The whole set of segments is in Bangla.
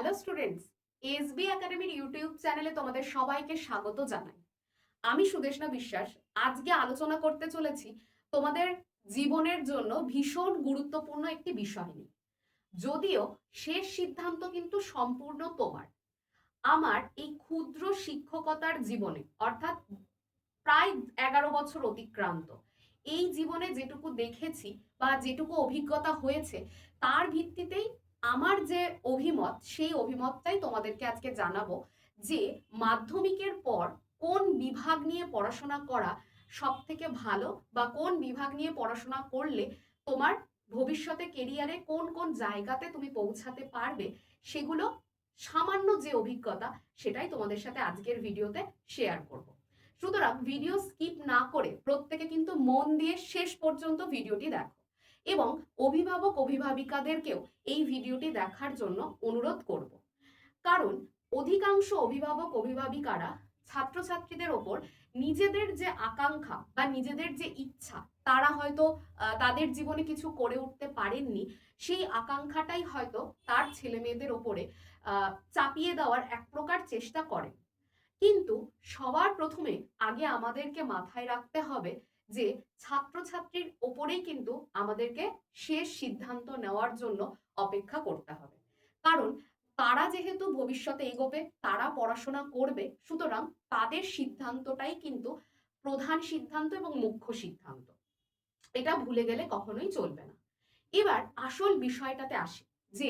হ্যালো স্টুডেন্টস, এসবি একাডেমির ইউটিউব চ্যানেলে তোমাদের সবাইকে স্বাগত জানাই। আমি সুদেষ্ণা বিশ্বাস। আজকে আলোচনা করতে চলেছি তোমাদের জীবনের জন্য ভীষণ গুরুত্বপূর্ণ একটি বিষয় নিয়ে। যদিও শেষ সিদ্ধান্ত কিন্তু সম্পূর্ণ তোমার। আমার এই ক্ষুদ্র শিক্ষকতার জীবনে, অর্থাৎ প্রায় 11 বছর অতিক্রান্ত, এই জীবনে যেটুকু দেখেছি বা যেটুকু অভিজ্ঞতা হয়েছে তার ভিত্তিতেই আমার যে অভিমত, সেই অভিমতটাই তোমাদেরকে আজকে জানাবো যে মাধ্যমিকের পর কোন বিভাগ নিয়ে পড়াশোনা করা সব থেকে ভালো, বা কোন বিভাগ নিয়ে পড়াশোনা করলে তোমার ভবিষ্যতে কেরিয়ারে কোন কোন জায়গাতে তুমি পৌঁছাতে পারবে, সেগুলো সামান্য যে অভিজ্ঞতা সেটাই তোমাদের সাথে আজকের ভিডিওতে শেয়ার করব। সুতরাং ভিডিও স্কিপ না করে প্রত্যেকে কিন্তু মন দিয়ে শেষ পর্যন্ত ভিডিওটি দেখো, এবং অভিভাবক অভিভাবিকাদেরকেও এই ভিডিওটি দেখার জন্য অনুরোধ করব। কারণ অধিকাংশ অভিভাবক অভিভাবিকারা ছাত্রছাত্রীদের ওপর নিজেদের যে আকাঙ্ক্ষা বা নিজেদের যে ইচ্ছা, তারা হয়তো তাদের জীবনে কিছু করে উঠতে পারেননি, সেই আকাঙ্ক্ষাটাই হয়তো তার ছেলে মেয়েদের ওপরে চাপিয়ে দেওয়ার এক প্রকার চেষ্টা করেন। কিন্তু সবার প্রথমে আগে আমাদেরকে মাথায় রাখতে হবে যে ছাত্রছাত্রীর ওপরেই কিন্তু আমাদেরকে শেষ সিদ্ধান্ত নেওয়ার জন্য অপেক্ষা করতে হবে। কারণ তারা যেহেতু ভবিষ্যতে এগোবে, তারা পড়াশোনা করবে, সুতরাং তাদের সিদ্ধান্তটাই কিন্তু প্রধান সিদ্ধান্ত এবং মুখ্য সিদ্ধান্ত। এটা ভুলে গেলে কখনোই চলবে না। এবার আসল বিষয়টাতে আসি যে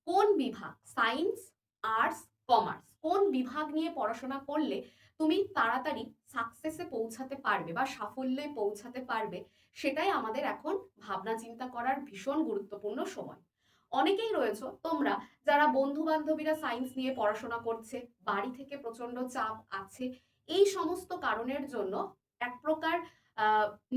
কোন বিভাগ, সায়েন্স, আর্টস, কমার্স, কোন বিভাগ নিয়ে পড়াশোনা করলে তুমি তাড়াতাড়ি সাকসেসে পৌঁছাতে পারবে বা সাফল্যে পৌঁছাতে পারবে, সেটাই আমাদের এখন ভাবনা চিন্তা করার ভীষণ গুরুত্বপূর্ণ সময়। অনেকেই রয়েছে তোমরা যারা বন্ধু বান্ধবীরা সায়েন্স নিয়ে পড়াশোনা করছে, বাড়ি থেকে প্রচন্ড চাপ আছে, এই সমস্ত কারণের জন্য এক প্রকার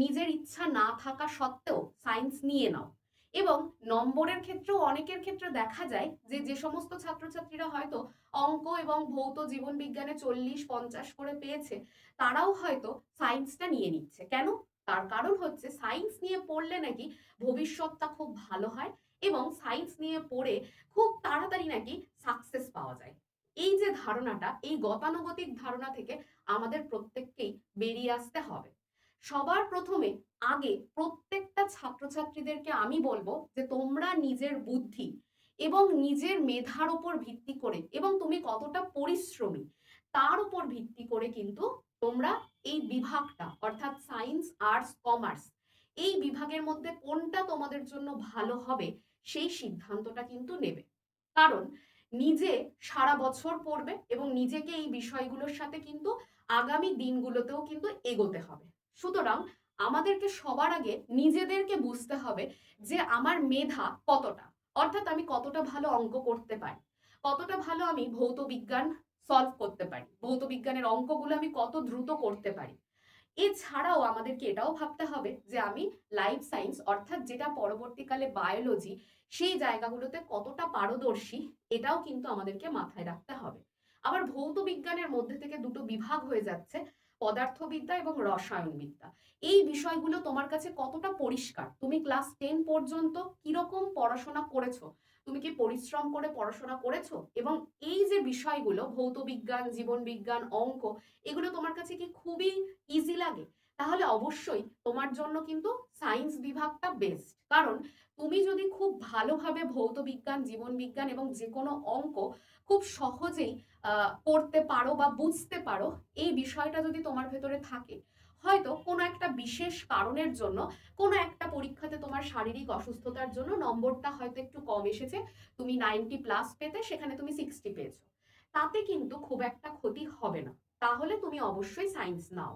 নিজের ইচ্ছা না থাকা সত্ত্বেও সায়েন্স নিয়ে নাও। এবং নম্বরের ক্ষেত্রেও অনেকের ক্ষেত্রে দেখা যায় যে যে সমস্ত ছাত্রছাত্রীরা হয়তো অঙ্ক এবং ভৌত জীবন বিজ্ঞানে 40-50 করে পেয়েছে, তারাও হয়তো সায়েন্সটা নিয়ে নিচ্ছে। কেন? তার কারণ হচ্ছে সায়েন্স নিয়ে পড়লে নাকি ভবিষ্যৎটা খুব ভালো হয়, এবং সায়েন্স নিয়ে পড়ে খুব তাড়াতাড়ি নাকি সাকসেস পাওয়া যায়। এই যে ধারণাটা, এই গতানুগতিক ধারণা থেকে আমাদের প্রত্যেককেই বেরিয়ে আসতে হবে। সবার প্রথমে আগে প্রত্যেকটা ছাত্রছাত্রীদেরকে আমি বলবো যে তোমরা নিজের বুদ্ধি এবং নিজের মেধার উপর ভিত্তি করে, এবং তুমি কতটা পরিশ্রমী তার উপর ভিত্তি করে কিন্তু তোমরা এই বিভাগটা, অর্থাৎ সায়েন্স, আর্টস, কমার্স, এই বিভাগের মধ্যে কোনটা তোমাদের জন্য ভালো হবে সেই সিদ্ধান্তটা কিন্তু নেবে। কারণ নিজে সারা বছর পড়বে এবং নিজেকে এই বিষয়গুলোর সাথে কিন্তু আগামী দিনগুলোতেও কিন্তু এগোতে হবে। সুতরাং আমাদেরকে সবার আগে নিজেদেরকে বুঝতে হবে যে আমার মেধা কতটা, অর্থাৎ আমি কতটা ভালো অঙ্ক করতে পারি, কতটা ভালো আমি ভৌত বিজ্ঞান সলভ করতে পারি, ভৌত বিজ্ঞানের অঙ্কগুলো আমি কত দ্রুত করতে পারি। এছাড়াও আমাদেরকে এটাও ভাবতে হবে যে আমি লাইফ সায়েন্স, অর্থাৎ যেটা পরবর্তীকালে বায়োলজি, সেই জায়গাগুলোতে কতটা পারদর্শী, এটাও কিন্তু আমাদেরকে মাথায় রাখতে হবে। আবার ভৌত বিজ্ঞানের মধ্যে থেকে দুটো বিভাগ হয়ে যাচ্ছে, পদার্থবিদ্যা এবং রসায়নবিদ্যা। এই বিষয়গুলো তোমার কাছে কতটা পরিষ্কার, তুমি ক্লাস 10 পর্যন্ত কিরকম পড়াশোনা করেছো, তুমি কি পরিশ্রম করে পড়াশোনা করেছো, এবং এই যে বিষয়গুলো ভৌত বিজ্ঞান, জীবন বিজ্ঞান, অঙ্ক, এগুলো তোমার কাছে কি খুবই ইজি লাগে, তাহলে অবশ্যই তোমার জন্য কিন্তু সায়েন্স বিভাগটা বেস্ট। কারণ তুমি যদি খুব ভালোভাবে ভৌত বিজ্ঞান, জীবন বিজ্ঞান এবং যে কোনো অঙ্ক খুব সহজেই করতে পারো বা বুঝতে পারো, এই বিষয়টা যদি তোমার ভেতরে থাকে, হয়তো কোনো একটা বিশেষ কারণের জন্য কোনো একটা পরীক্ষাতে তোমার শারীরিক অসুস্থতার জন্য নম্বরটা হয়তো একটু কম এসেছে, তুমি 90+ পেতে সেখানে তুমি 60 পেয়েছো, তাতে কিন্তু খুব একটা ক্ষতি হবে না। তাহলে তুমি অবশ্যই সায়েন্স নাও।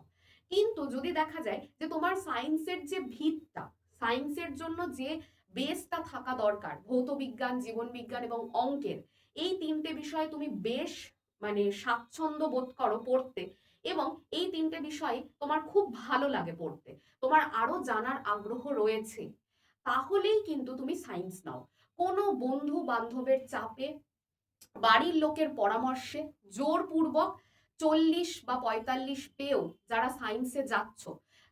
কিন্তু যদি দেখা যায় যে তোমার সায়েন্সের যে ভিতটা, সায়েন্সের জন্য যে বেসটা থাকা দরকার, ভৌত বিজ্ঞান, জীবন বিজ্ঞান এবং অঙ্কের, এই তিনটে বিষয়ে তুমি বেশ স্বাচ্ছন্দ্য বোধ করো পড়তে, এবং এই তিনটে বিষয়ে তোমার খুব ভালো লাগে পড়তে, তোমার আরো জানার আগ্রহ রয়েছে, তাহলেই কিন্তু তুমি সায়েন্স নাও। কোনো বন্ধু বান্ধবের চাপে, বাড়ির লোকের পরামর্শে জোরপূর্বক 40 বা 45 পেয়েও যারা সায়েন্সে যাচ্ছ,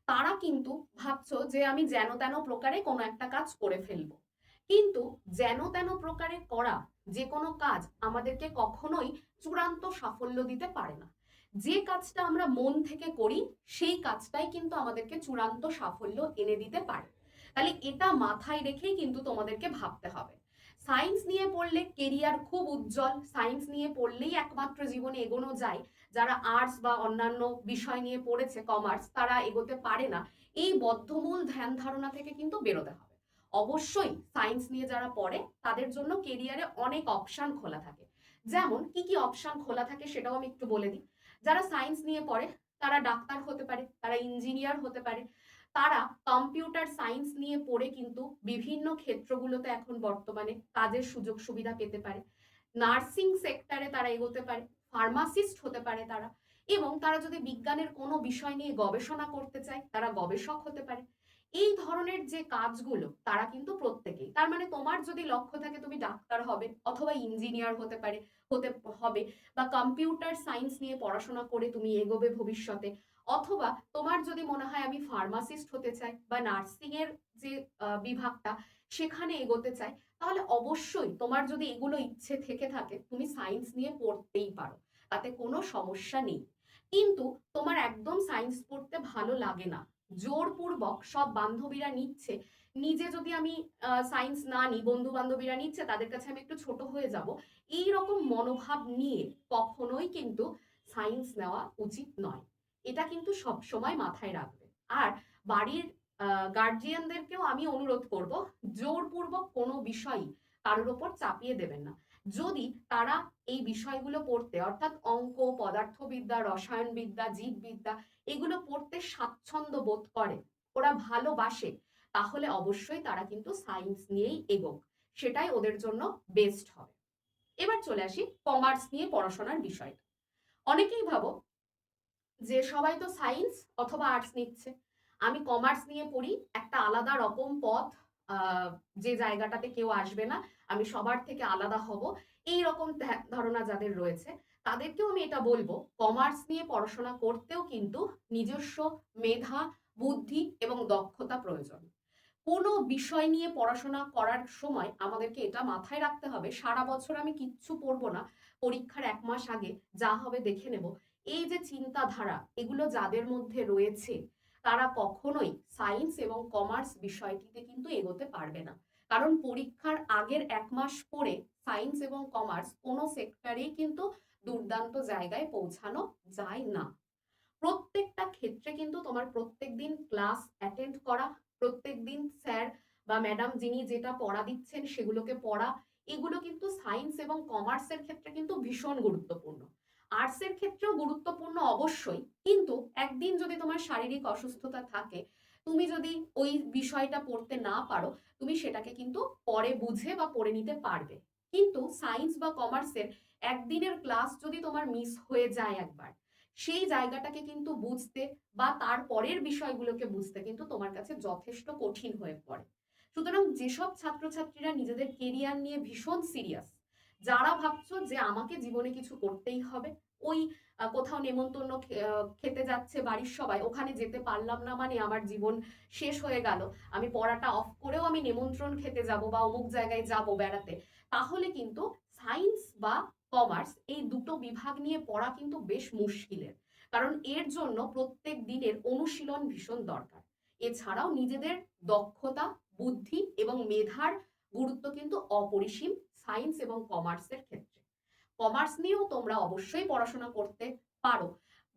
তারা কিন্তু ভাবছো যে আমি যেন তেন প্রকারে কোনো একটা কাজ করে ফেলবো। কিন্তু যেন তেন প্রকারে করা যে কোনো কাজ আমাদেরকে কখনোই চূড়ান্ত সাফল্য দিতে পারে না। যে কাজটা আমরা মন থেকে করি সেই কাজটাই কিন্তু আমাদেরকে চূড়ান্ত সাফল্য এনে দিতে পারে। তাহলে এটা মাথায় রেখেই কিন্তু তোমাদেরকে ভাবতে হবে। সায়েন্স নিয়ে পড়লে কেরিয়ার খুব উজ্জ্বল, সায়েন্স নিয়ে পড়লেই একমাত্র জীবনে এগোনো যায়, যারা আর্টস বা অন্যান্য বিষয় নিয়ে পড়েছে কমার্স তারা এগোতে পারে না, এই বদ্ধমূল ধ্যান ধারণা থেকে কিন্তু বেরোতে হবে। অবশ্যই সায়েন্স নিয়ে যারা পড়ে তাদের জন্য কেরিয়ারে অনেক অপশন খোলা থাকে। যেমন কি কি অপশন খোলা থাকে সেটাও আমি একটু বলে দিই। যারা সায়েন্স নিয়ে পড়ে তারা ডাক্তার হতে পারে, তারা ইঞ্জিনিয়ার হতে পারে, তারা কম্পিউটার সায়েন্স নিয়ে পড়ে কিন্তু বিভিন্ন ক্ষেত্রগুলোতে এখন বর্তমানে কাজের সুযোগ সুবিধা পেতে পারে। নার্সিং সেক্টরে তারা এগোতে পারে, ফার্মাসিস্ট হতে পারে তারা, এবং তারা যদি বিজ্ঞানের কোনো বিষয় নিয়ে গবেষণা করতে চায় তারা গবেষক হতে পারে। এই ধরনের যে কাজগুলো তারা কিন্তু প্রত্যেকেই, তার মানে তোমার যদি লক্ষ্য থাকে তুমি ডাক্তার হবে অথবা ইঞ্জিনিয়ার হতে পারে, হতে হবে, বা কম্পিউটার সায়েন্স নিয়ে পড়াশোনা করে তুমি এগোবে ভবিষ্যতে, অথবা তোমার যদি মনে হয় আমি ফার্মাসিস্ট হতে চাই বা নার্সিং এর যে বিভাগটা সেখানে এগোতে চাই, তাহলে অবশ্যই তোমার যদি এগুলো ইচ্ছে থেকে থাকে তুমি সায়েন্স নিয়ে পড়তেই পারো, তাতে কোনো সমস্যা নেই। কিন্তু তোমার একদম সায়েন্স পড়তে ভালো লাগে না, জোরপূর্বক সব বান্ধবীরা নিচ্ছে, নিজে যদি আমি সায়েন্স না নিই, বন্ধু বান্ধবীরা নিচ্ছে তাদের কাছে আমি একটু ছোট হয়ে যাব, এই রকম মনোভাব নিয়ে কখনোই কিন্তু সায়েন্স নেওয়া উচিত নয়। এটা কিন্তু সব সময় মাথায় রাখবে। আর বাড়ির গার্জিয়ানদেরকেও আমি অনুরোধ করব, জোরপূর্বক কোনো বিষয়ই কারোর ওপর চাপিয়ে দেবেন না। যদি তারা এই বিষয়গুলো পড়তে, অর্থাৎ অঙ্ক, পদার্থবিদ্যা, রসায়নবিদ্যা, জীববিদ্যা, এগুলো পড়তে স্বাচ্ছন্দ্য বোধ করে, ওরা ভালোবাসে, তাহলে অবশ্যই তারা কিন্তু সায়েন্স নিয়েই এগোক, সেটাই ওদের জন্য বেস্ট হবে। এবার চলে আসি কমার্স নিয়ে পড়াশোনার বিষয়টা। অনেকেই ভাবো যে সবাই তো সায়েন্স অথবা আর্টস নিচ্ছে, আমি কমার্স নিয়ে পড়ি, একটা আলাদা রকম পথ, যে জায়গাটাতে কেউ আসবে না, আমি সবার থেকে আলাদা হব, এই রকম ধারণা যাদের রয়েছে তাদেরকেও আমি এটা বলবো, কমার্স নিয়ে পড়াশোনা করতেও কিন্তু নিজস্ব মেধা, বুদ্ধি এবং দক্ষতা প্রয়োজন। কোনো বিষয় নিয়ে পড়াশোনা করার সময় আমাদেরকে এটা মাথায় রাখতে হবে, সারা বছর আমি কিচ্ছু পড়বো না, পরীক্ষার 1 মাস আগে যা হবে দেখে নেব, এই যে চিন্তাধারা এগুলো যাদের মধ্যে রয়েছে তারা কখনোই সায়েন্স এবং কমার্স বিষয়টিতে কিন্তু এগোতে পারবে না। কারণ পরীক্ষার আগের 1 মাস পরে সায়েন্স এবং কমার্স কোনো সেক্টরেই কিন্তু দুর্দান্ত জায়গায় পৌঁছানো যায় না। প্রত্যেকটা ক্ষেত্রে কিন্তু তোমার প্রত্যেকদিন ক্লাস অ্যাটেন্ড করা, প্রত্যেকদিন স্যার বা ম্যাডাম যিনি যেটা পড়া দিচ্ছেন সেগুলোকে পড়া, এগুলো কিন্তু সায়েন্স এবং কমার্সের ক্ষেত্রে কিন্তু ভীষণ গুরুত্বপূর্ণ। আর্টসের ক্ষেত্রেও গুরুত্বপূর্ণ অবশ্যই, কিন্তু একদিন যদি তোমার শারীরিক অসুস্থতা থাকে, তুমি যদি ওই বিষয়টা পড়তে না পারো, তুমি সেটাকে কিন্তু পরে বুঝে বা পড়ে নিতে পারবে। কিন্তু সায়েন্স বা কমার্সের একদিনের ক্লাস যদি তোমার মিস হয়ে যায় একবার, সেই জায়গাটাকে কিন্তু বুঝতে বা তার পরের বিষয়গুলোকে বুঝতে কিন্তু তোমার কাছে যথেষ্ট কঠিন হয়ে পড়ে। সুতরাং যেসব ছাত্রছাত্রীরা নিজেদের কেরিয়ার নিয়ে ভীষণ সিরিয়াস, যারা ভাবছো যে আমাকে জীবনে কিছু করতেই হবে, ওই কোথাও নেমন্তন্ন খেতে যাচ্ছে বাড়ির সবাই, ওখানে যেতে পারলাম না মানে আমার জীবন শেষ হয়ে গেল, আমি পড়াটা অফ করেও আমি নেমন্ত্রণ খেতে যাব বা অমুক জায়গায় যাব বেড়াতে, তাহলে কিন্তু সায়েন্স বা কমার্স এই দুটো বিভাগ নিয়ে পড়া কিন্তু বেশ মুশকিলের। কারণ এর জন্য প্রত্যেক দিনের অনুশীলন ভীষণ দরকার। এছাড়াও নিজেদের দক্ষতা, বুদ্ধি এবং মেধার গুরুত্ব কিন্তু অপরিসীম সায়েন্স এবং কমার্সের ক্ষেত্রে। কমার্স নিয়েও তোমরা অবশ্যই পড়াশোনা করতে পারো।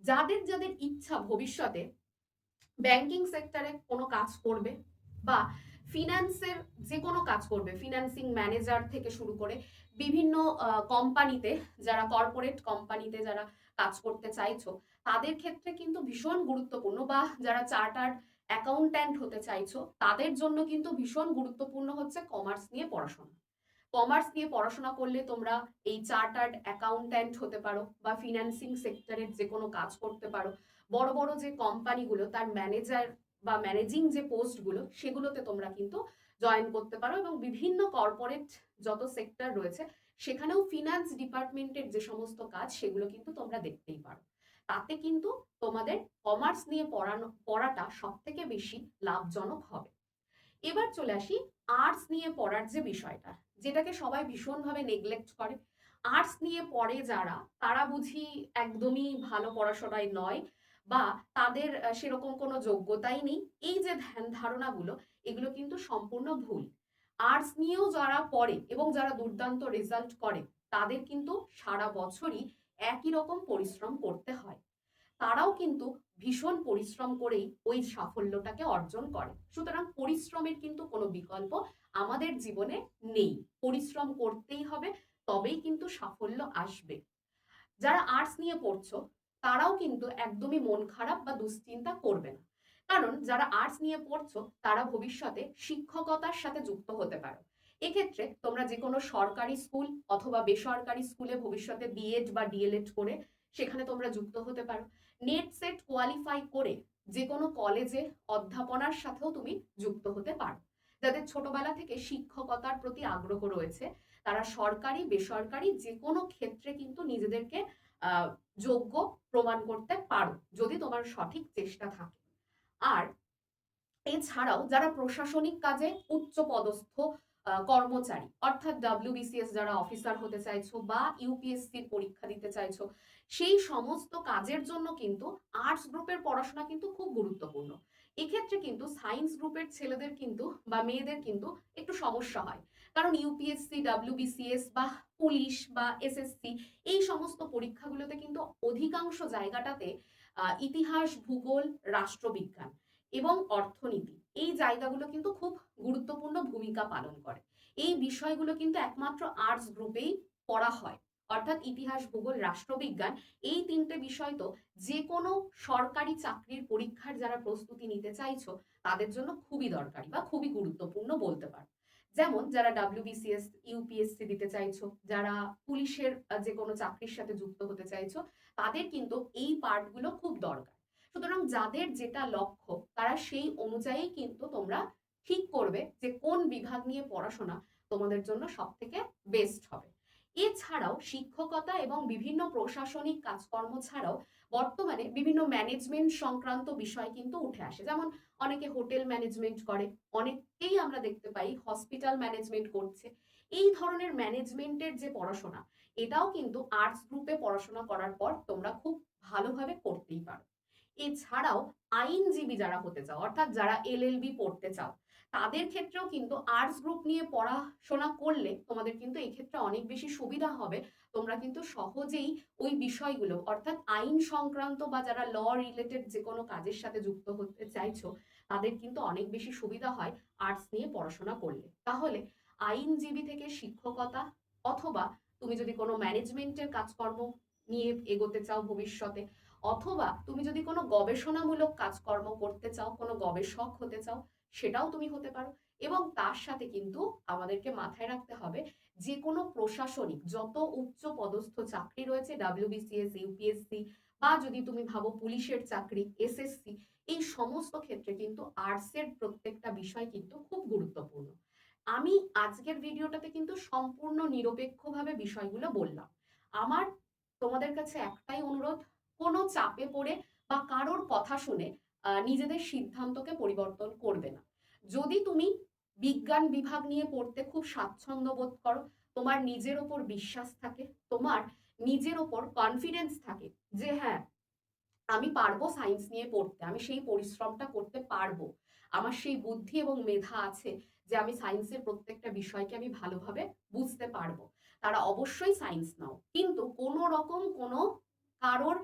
যাদের যাদের ইচ্ছা ভবিষ্যতে ব্যাংকিং সেক্টরে কোনো কাজ করবে বা ফিনান্সের যে কোনো কাজ করবে, ফিনান্সিং ম্যানেজার থেকে শুরু করে বিভিন্ন কোম্পানিতে, যারা কর্পোরেট কোম্পানিতে যারা কাজ করতে চাইছো তাদের ক্ষেত্রে কিন্তু ভীষণ গুরুত্বপূর্ণ, বা যারা চার্টার্ড অ্যাকাউন্ট্যান্ট হতে চাইছো তাদের জন্য কিন্তু ভীষণ গুরুত্বপূর্ণ হচ্ছে কমার্স নিয়ে পড়াশোনা। কমার্স নিয়ে পড়াশোনা করলে তোমরা এই চার্টার্ড অ্যাকাউন্ট্যান্ট হতে পারো বা ফিন্যান্সিং সেক্টরের যে কোনো কাজ করতে পারো, বড় বড় যে কোম্পানিগুলো তার ম্যানেজার বা ম্যানেজিং যে পোস্টগুলো সেগুলোতে তোমরা কিন্তু জয়েন করতে পারো, এবং বিভিন্ন কর্পোরেট যত সেক্টর রয়েছে সেখানেও ফিনান্স ডিপার্টমেন্টের যে সমস্ত কাজ সেগুলো কিন্তু তোমরা দেখতেই পারো। তাতে কিন্তু তোমাদের কমার্স নিয়ে পড়াটা সব থেকে বেশি লাভজনক হবে। এবার চলে আসি আর্টস নিয়ে পড়ার যে বিষয়টা। যেটাকে সবাই ভীষণভাবে নেগলেক্ট করে। আর্টস নিয়ে পড়ে যারা, তারা বুঝি একদমই ভালো পড়াশোনায় নয় বা তাদের সেরকম কোনো যোগ্যতাই নেই। এই যে ধ্যান ধারণাগুলো, এগুলো কিন্তু সম্পূর্ণ ভুল। আর্টস নিয়েও যারা পড়ে এবং যারা দুর্দান্ত রেজাল্ট করে, তাদের কিন্তু সারা বছরই একই রকম পরিশ্রম করতে হয়। তারাও কিন্তু ভীষণ পরিশ্রম করেই ওই সাফল্যটাকে অর্জন করে। সুতরাং পরিশ্রমের কিন্তু কোনো বিকল্প আমাদের জীবনে নেই। পরিশ্রম করতেই হবে, তবেই কিন্তু সাফল্য আসবে। যারা আর্টস নিয়ে পড়ছো, তারাও কিন্তু একদমই মন খারাপ বা দুশ্চিন্তা করবে না। কারণ যারা আর্টস নিয়ে পড়ছো, তারা ভবিষ্যতে শিক্ষকতার সাথে যুক্ত হতে পারো। এক্ষেত্রে তোমরা যে কোনো সরকারি স্কুল অথবা বেসরকারি স্কুলে ভবিষ্যতে বিএড বা ডিএলএড করে সেখানে তোমরা যুক্ত হতে পারো। নেট সেট কোয়ালিফাই করে যে কোনো কলেজে অধ্যাপনার সাথেও তুমি যুক্ত হতে পারো। যাদের ছোটবেলা থেকে শিক্ষকতার প্রতি আগ্রহ রয়েছে, তারা সরকারি বেসরকারি যে কোনো ক্ষেত্রে কিন্তু নিজেদেরকে যোগ্য প্রমাণ করতে পারো, যদি তোমার সঠিক চেষ্টা থাকে। আর এছাড়াও যারা প্রশাসনিক কাজে উচ্চ পদস্থ কর্মচারী, অর্থাৎ ডব্লিউবিসিএস যারা অফিসার হতে চাইছো বা ইউপিএসসির পরীক্ষা দিতে চাইছো, সেই সমস্ত কাজের জন্য কিন্তু আর্টস গ্রুপের পড়াশোনা কিন্তু খুব গুরুত্বপূর্ণ। এক্ষেত্রে কিন্তু সায়েন্স গ্রুপের ছেলেদের কিন্তু বা মেয়েদের কিন্তু একটু সমস্যা হয়। কারণ ইউপিএসসি, ডব্লিউবিসিএস বা পুলিশ বা এসএসসি, এই সমস্ত পরীক্ষাগুলোতে কিন্তু অধিকাংশ জায়গাটাতে ইতিহাস, ভূগোল, রাষ্ট্রবিজ্ঞান এবং অর্থনীতি, এই জায়গাগুলো কিন্তু খুব গুরুত্বপূর্ণ ভূমিকা পালন করে। এই বিষয়গুলো কিন্তু একমাত্র আর্টস গ্রুপেই পড়া হয়। অর্থাৎ ইতিহাস, ভূগোল, রাষ্ট্রবিজ্ঞান, এই তিনটে বিষয় তো যে কোনো সরকারি চাকরির পরীক্ষার যারা প্রস্তুতি নিতে চাইছো, তাদের জন্য খুবই দরকারি বা খুবই গুরুত্বপূর্ণ বলতে পারো। যেমন যারা ডব্লিউবিসিএস, ইউপিএসসি দিতে চাইছো, যারা পুলিশের যে কোনো চাকরির সাথে যুক্ত হতে চাইছো, তাদের কিন্তু এই পার্টগুলো খুব দরকার। সুতরাং যাদের যেটা লক্ষ্য, তারা সেই অনুযায়ী কিন্তু তোমরা ঠিক করবে যে কোন বিভাগ নিয়ে পড়াশোনা তোমাদের জন্য সব থেকে বেস্ট হবে। এছাড়াও শিক্ষকতা এবং বিভিন্ন প্রশাসনিক কাজকর্ম ছাড়াও বর্তমানে বিভিন্ন ম্যানেজমেন্ট সংক্রান্ত বিষয় কিন্তু উঠে আসে। যেমন অনেকে হোটেল ম্যানেজমেন্ট করে, অনেককেই আমরা দেখতে পাই হসপিটাল ম্যানেজমেন্ট করছে। এই ধরনের ম্যানেজমেন্টের যে পড়াশোনা, এটাও কিন্তু আর্টস গ্রুপে পড়াশোনা করার পর তোমরা খুব ভালোভাবে করতেই পারো। এছাড়াও আইনজীবী যারা হতে চাও, অর্থাৎ যারা এলএলবি পড়তে চাও, তাদের ক্ষেত্রেও কিন্তু আর্টস গ্রুপ নিয়ে পড়াশোনা করলে তোমাদের কিন্তু এই ক্ষেত্রে অনেক বেশি সুবিধা হবে। তোমরা কিন্তু সহজেই ওই বিষয়গুলো, অর্থাৎ আইন সংক্রান্ত বা যারা ল রিলেটেড যে কোনো কাজের সাথে যুক্ত হতে চাইছো, তাদের কিন্তু অনেক বেশি সুবিধা হয় আর্টস নিয়ে পড়াশোনা করলে। তাহলে আইনজীবী থেকে শিক্ষকতা, অথবা তুমি যদি কোনো ম্যানেজমেন্টের কাজকর্ম নিয়ে এগোতে চাও ভবিষ্যতে, অথবা তুমি যদি কোনো গবেষণামূলক কাজকর্ম করতে চাও, কোনো গবেষক হতে চাও, সেটাও তুমি হতে পারো। এবং তার সাথে কিন্তু আমাদেরকে মাথায় রাখতে হবে, যে কোনো প্রশাসনিক যত উচ্চ পদস্থ চাকরি রয়েছে, ডব্লিউবিসিএস, ইউপিএসসি, বা যদি তুমি ভাবো পুলিশের চাকরি, এসএসসি, এই সমস্ত ক্ষেত্রে কিন্তু আর্টসের প্রত্যেকটা বিষয় কিন্তু খুব গুরুত্বপূর্ণ। আমি আজকের ভিডিওটাতে কিন্তু সম্পূর্ণ নিরপেক্ষভাবে বিষয়গুলো বললাম। আমার তোমাদের কাছে একটাই অনুরোধ, কোনো চাপে পড়ে বা কারোর কথা শুনে নিজেদের সিদ্ধান্তকে পরিবর্তন করবে না। যদি তুমি বিজ্ঞান বিভাগ নিয়ে পড়তে খুব স্বাচ্ছন্দ্য বোধ করো, তোমার নিজের ওপর বিশ্বাস থাকে, তোমার নিজের ওপর কনফিডেন্স থাকে যে হ্যাঁ, আমি পারবো সায়েন্স নিয়ে পড়তে, আমি সেই পরিশ্রমটা করতে পারবো, আমার সেই বুদ্ধি এবং মেধা আছে যে আমি সায়েন্সের প্রত্যেকটা বিষয়কে আমি ভালোভাবে বুঝতে পারবো, তারা অবশ্যই সায়েন্স নাও। কিন্তু কোনো রকম কোনো কারোর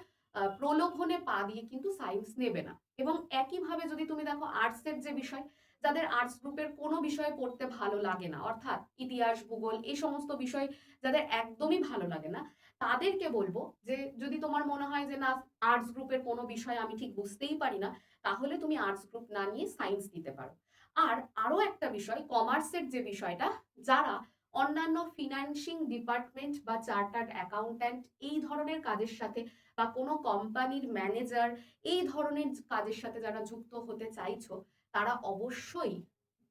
প্রলোভনে পা দিয়ে কিন্তু সায়েন্স নেবে না। এবং একইভাবে যদি তুমি দেখো আর্টসের যে বিষয়, যাদের আর্টস গ্রুপের কোনো বিষয়ে পড়তে ভালো লাগে না, অর্থাৎ ইতিহাস, ভূগোল, এই সমস্ত বিষয় যাদের একদমই ভালো লাগে না, তাদেরকে বলবো যে যদি তোমার মনে হয় যে না, আর্টস গ্রুপের কোনো বিষয় আমি ঠিক বুঝতেই পারি না, তাহলে তুমি আর্টস গ্রুপ না নিয়ে সায়েন্স নিতে পারো। আর আরো একটা বিষয়, কমার্সের যে বিষয়টা, যারা অন্যান্য ফিনান্সিং ডিপার্টমেন্ট বা চার্টার্ড অ্যাকাউন্ট্যান্ট এই ধরনের কাজের সাথে বা কোনো কোম্পানির ম্যানেজার এই ধরনের কাজের সাথে যারা যুক্ত হতে চাইছো, তারা অবশ্যই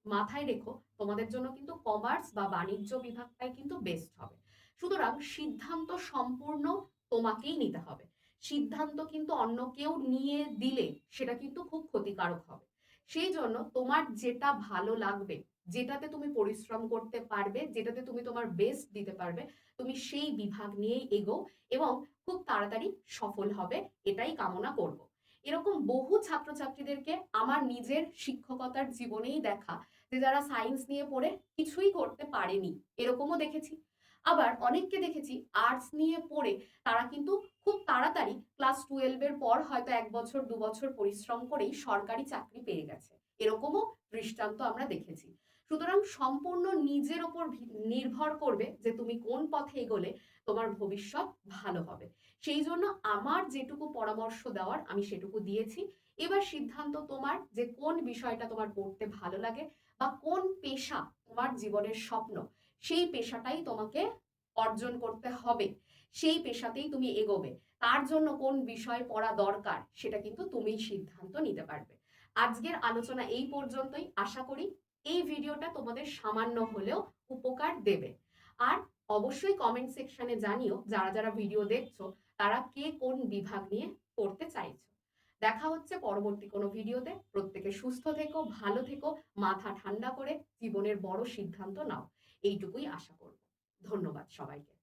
মাথায় রেখো তোমাদের জন্য কিন্তু কমার্স বা বাণিজ্য বিভাগটাই কিন্তু বেস্ট হবে। সুতরাং সিদ্ধান্ত সম্পূর্ণ তোমাকেই নিতে হবে। সিদ্ধান্ত কিন্তু অন্য কেউ নিয়ে দিলে সেটা কিন্তু খুব ক্ষতিকারক হবে। সেই জন্য তোমার যেটা ভালো লাগবে যেটাতে তুমি পরিশ্রম করতে পারবে, যেটাতে তুমি তোমার বেস্ট দিতে পারবে, তুমি সেই বিভাগ নিয়েই এগো এবং খুব তাড়াতাড়ি সফল হবে, এটাই কামনা করব। এরকম বহু ছাত্রছাত্রীদেরকে আমার নিজের শিক্ষকতার জীবনেই দেখা, যে যারা সায়েন্স নিয়ে পড়ে কিছুই করতে পারেনি, এরকমও দেখেছি। আবার অনেককে দেখেছি আর্টস নিয়ে পড়ে তারা কিন্তু খুব তাড়াতাড়ি ক্লাস 12 এর পর হয়তো 1 বছর 2 বছর পরিশ্রম করেই সরকারি চাকরি পেয়ে গেছে। এরকমও দৃষ্টান্ত আমরা দেখেছি। সুতরাং সম্পূর্ণ নিজের ওপর নির্ভর করবে যে তুমি কোন পথে এগোলে তোমার ভবিষ্যৎ ভালো হবে। সেই জন্য আমার যেটুকু পরামর্শ দেওয়ার আমি সেটুকু দিয়েছি। এবার সিদ্ধান্ত তোমার যে কোন বিষয়টা তোমার পড়তে ভালো লাগে বা কোন পেশা তোমার জীবনের স্বপ্ন, সেই পেশাটাই তোমাকে অর্জন করতে হবে, সেই পেশাতেই তুমি এগোবে। তার জন্য কোন বিষয় পড়া দরকার সেটা কিন্তু তুমিই সিদ্ধান্ত নিতে পারবে। আজকের আলোচনা এই পর্যন্তই। আশা করি এই ভিডিওটা তোমাদের সামান্য হলেও উপকার দেবে। আর অবশ্যই কমেন্ট সেকশনে জানিও যারা যারা ভিডিও দেখছো তারা কে কোন বিভাগ নিয়ে পড়তে চাইছো। দেখা হচ্ছে পরবর্তী কোনো ভিডিওতে। প্রত্যেকে সুস্থ থেকো, ভালো থেকো, মাথা ঠান্ডা করে জীবনের বড় সিদ্ধান্ত নাও, এইটুকুই আশা করব। ধন্যবাদ সবাইকে।